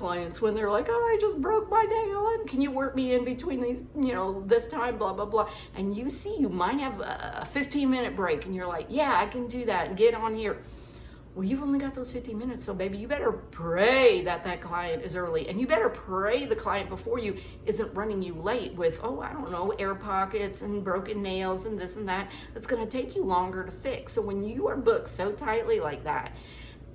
clients when they're like, oh, I just broke my nail and can you work me in between these, this time, blah, blah, blah. And you see, you might have a 15-minute break and you're like, yeah, I can do that and get on here. Well, you've only got those 15 minutes, so baby, you better pray that client is early, and you better pray the client before you isn't running you late with, oh, I don't know, air pockets and broken nails and this and that. That's going to take you longer to fix. So when you are booked so tightly like that,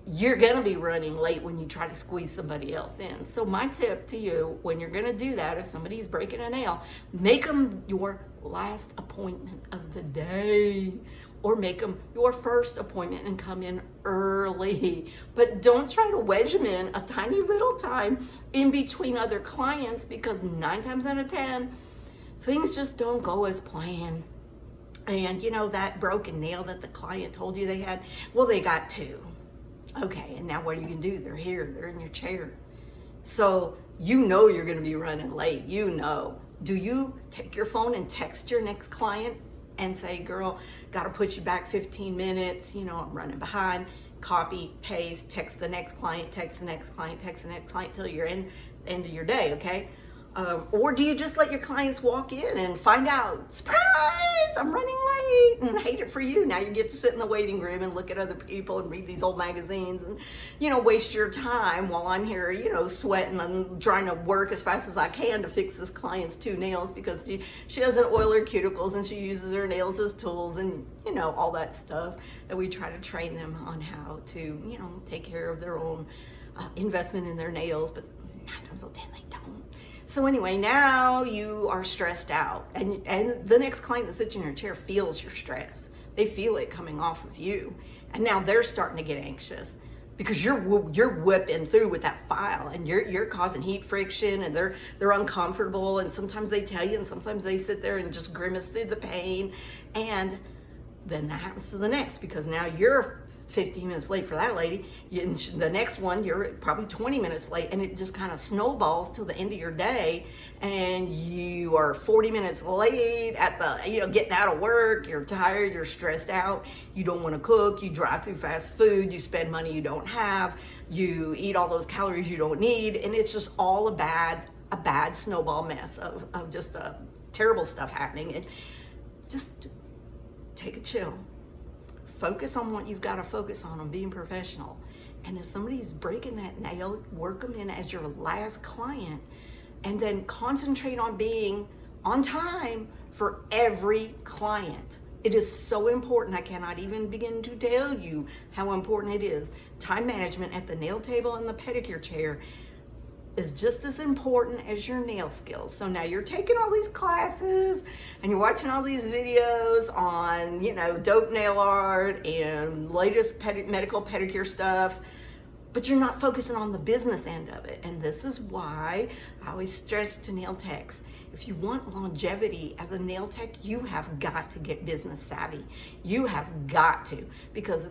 you're going to be running late when you try to squeeze somebody else in. So my tip to you, when you're going to do that, if somebody's breaking a nail, make them your last appointment of the day, or make them your first appointment and come in early. But don't try to wedge them in a tiny little time in between other clients, because 9 times out of 10, things just don't go as planned. And that broken nail that the client told you they had, well, they got 2. Okay, and now what are you gonna do? They're here, they're in your chair. So you're gonna be running late, Do you take your phone and text your next client and say, girl, gotta put you back 15 minutes, I'm running behind, copy, paste, text the next client, text the next client, text the next client till you're end of your day, okay? Or do you just let your clients walk in and find out, surprise, I'm running late, and hate it for you. Now you get to sit in the waiting room and look at other people and read these old magazines and, waste your time while I'm here, sweating and trying to work as fast as I can to fix this client's 2 nails because she doesn't oil her cuticles and she uses her nails as tools and, all that stuff that we try to train them on how to, take care of their own investment in their nails, but 9 times out of 10 they don't. So anyway, now you are stressed out, and the next client that sits in your chair feels your stress. They feel it coming off of you, and now they're starting to get anxious because you're whipping through with that file, and you're causing heat friction, and they're uncomfortable, and sometimes they tell you, and sometimes they sit there and just grimace through the pain, and then that happens to the next, because now you're 15 minutes late for that lady. The next one, you're probably 20 minutes late, and it just kind of snowballs till the end of your day, and you are 40 minutes late at the, getting out of work. You're tired, you're stressed out, you don't want to cook, you drive through fast food, you spend money you don't have, you eat all those calories you don't need, and it's just all a bad snowball mess of just terrible stuff happening. It just take a chill. Focus on what you've got to focus on being professional. And if somebody's breaking that nail, work them in as your last client, and then concentrate on being on time for every client. It is so important. I cannot even begin to tell you how important it is. Time management at the nail table and the pedicure chair is just as important as your nail skills. So now you're taking all these classes and you're watching all these videos on, dope nail art and latest medical pedicure stuff, but you're not focusing on the business end of it. And this is why I always stress to nail techs, if you want longevity as a nail tech, you have got to get business savvy. You have got to, because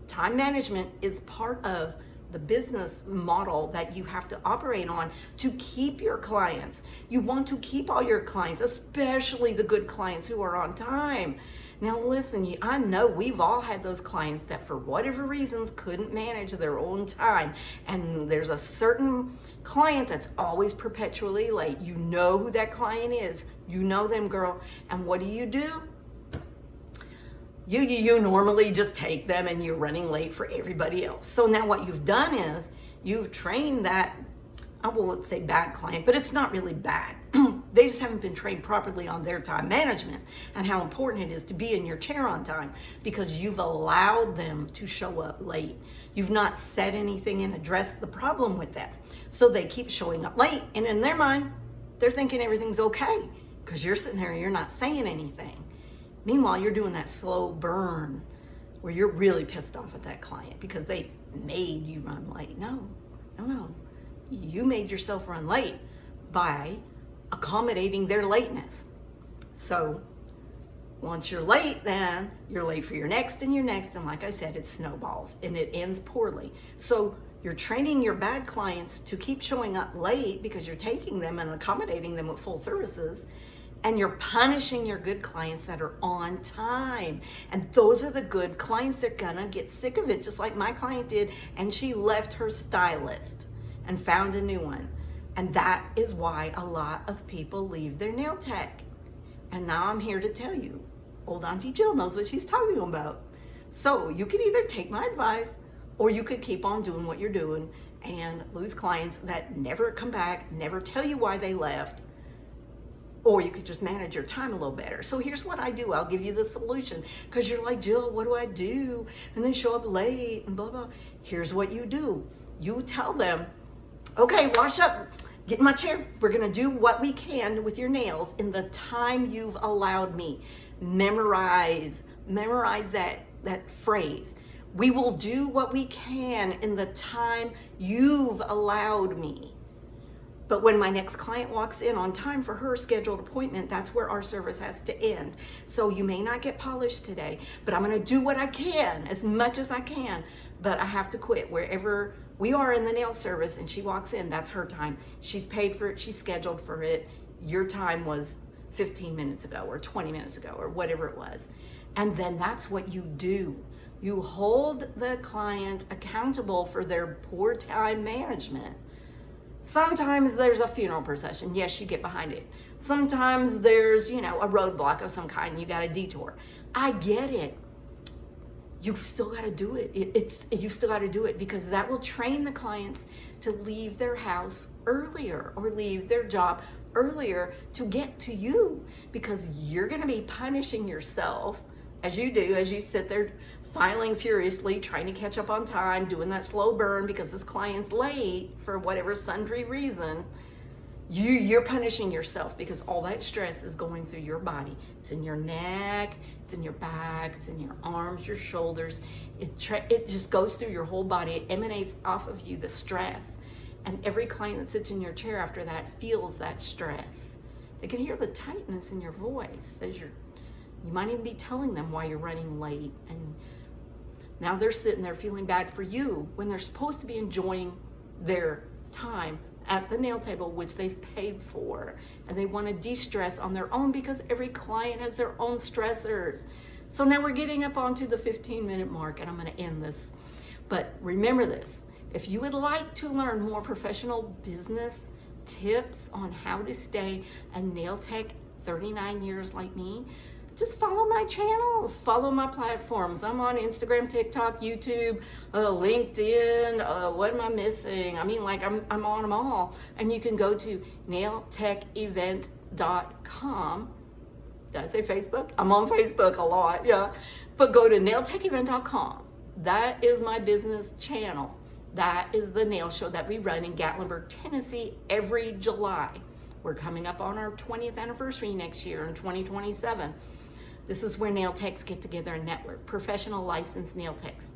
time management is part of the business model that you have to operate on to keep your clients. You want to keep all your clients, especially the good clients who are on time. Now listen, I know we've all had those clients that for whatever reasons couldn't manage their own time. And there's a certain client that's always perpetually late. You know who that client is. You know them, girl. And what do? You normally just take them and you're running late for everybody else. So now what you've done is you've trained that, I won't say bad client, but it's not really bad. They just haven't been trained properly on their time management and how important it is to be in your chair on time, because you've allowed them to show up late. You've not said anything and addressed the problem with them. So they keep showing up late, and in their mind, they're thinking everything's okay because you're sitting there and you're not saying anything. Meanwhile, you're doing that slow burn where you're really pissed off at that client because they made you run late. No. You made yourself run late by accommodating their lateness. So once you're late, then you're late for your next and your next. And like I said, it snowballs and it ends poorly. So you're training your bad clients to keep showing up late because you're taking them and accommodating them with full services. And you're punishing your good clients that are on time. And those are the good clients. They're gonna get sick of it, just like my client did. And she left her stylist. and found a new one. And that is why a lot of people leave their nail tech. And now I'm here to tell you, old Auntie Jill knows what she's talking about. So you can either take my advice, or you could keep on doing what you're doing and lose clients that never come back, never tell you why they left, or you could just manage your time a little better. So here's what I do. I'll give you the solution, because you're like, Jill, what do I do? And they show up late and blah, blah. Here's what you do. You tell them, okay, wash up, get in my chair. We're gonna do what we can with your nails in the time you've allowed me. Memorize that phrase. We will do what we can in the time you've allowed me. But when my next client walks in on time for her scheduled appointment, that's where our service has to end. So you may not get polished today, but I'm gonna do what I can, as much as I can, but I have to quit. Wherever we are in the nail service and she walks in, that's her time. She's paid for it, she's scheduled for it. Your time was 15 minutes ago or 20 minutes ago or whatever it was. And then that's what you do. You hold the client accountable for their poor time management. Sometimes there's a funeral procession. Yes, you get behind it. Sometimes there's, a roadblock of some kind. You got a detour. I get it. You've still got to do it. You still got to do it, because that will train the clients to leave their house earlier or leave their job earlier to get to you, because you're going to be punishing yourself as you sit there filing furiously, trying to catch up on time, doing that slow burn because this client's late for whatever sundry reason. You're punishing yourself, because all that stress is going through your body. It's in your neck, it's in your back, it's in your arms, your shoulders. It just goes through your whole body. It emanates off of you, the stress. And every client that sits in your chair after that feels that stress. They can hear the tightness in your voice as you might even be telling them why you're running late. And now they're sitting there feeling bad for you when they're supposed to be enjoying their time at the nail table, which they've paid for. And they want to de-stress on their own, because every client has their own stressors. So now we're getting up onto the 15-minute mark, and I'm going to end this. But remember this. If you would like to learn more professional business tips on how to stay a nail tech 39 years like me, just follow my channels, follow my platforms. I'm on Instagram, TikTok, YouTube, LinkedIn. What am I missing? I mean, I'm on them all. And you can go to nailtechevent.com. Did I say Facebook? I'm on Facebook a lot, yeah. But go to nailtechevent.com. That is my business channel. That is the nail show that we run in Gatlinburg, Tennessee every July. We're coming up on our 20th anniversary next year in 2027. This is where nail techs get together and network, professional licensed nail techs.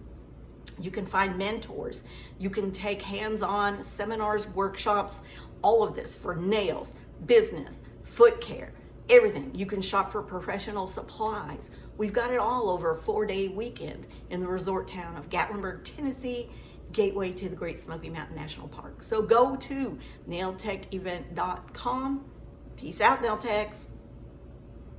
You can find mentors. You can take hands-on seminars, workshops, all of this for nails, business, foot care, everything. You can shop for professional supplies. We've got it all over a 4-day weekend in the resort town of Gatlinburg, Tennessee, gateway to the Great Smoky Mountain National Park. So go to nailtechevent.com. Peace out, nail techs.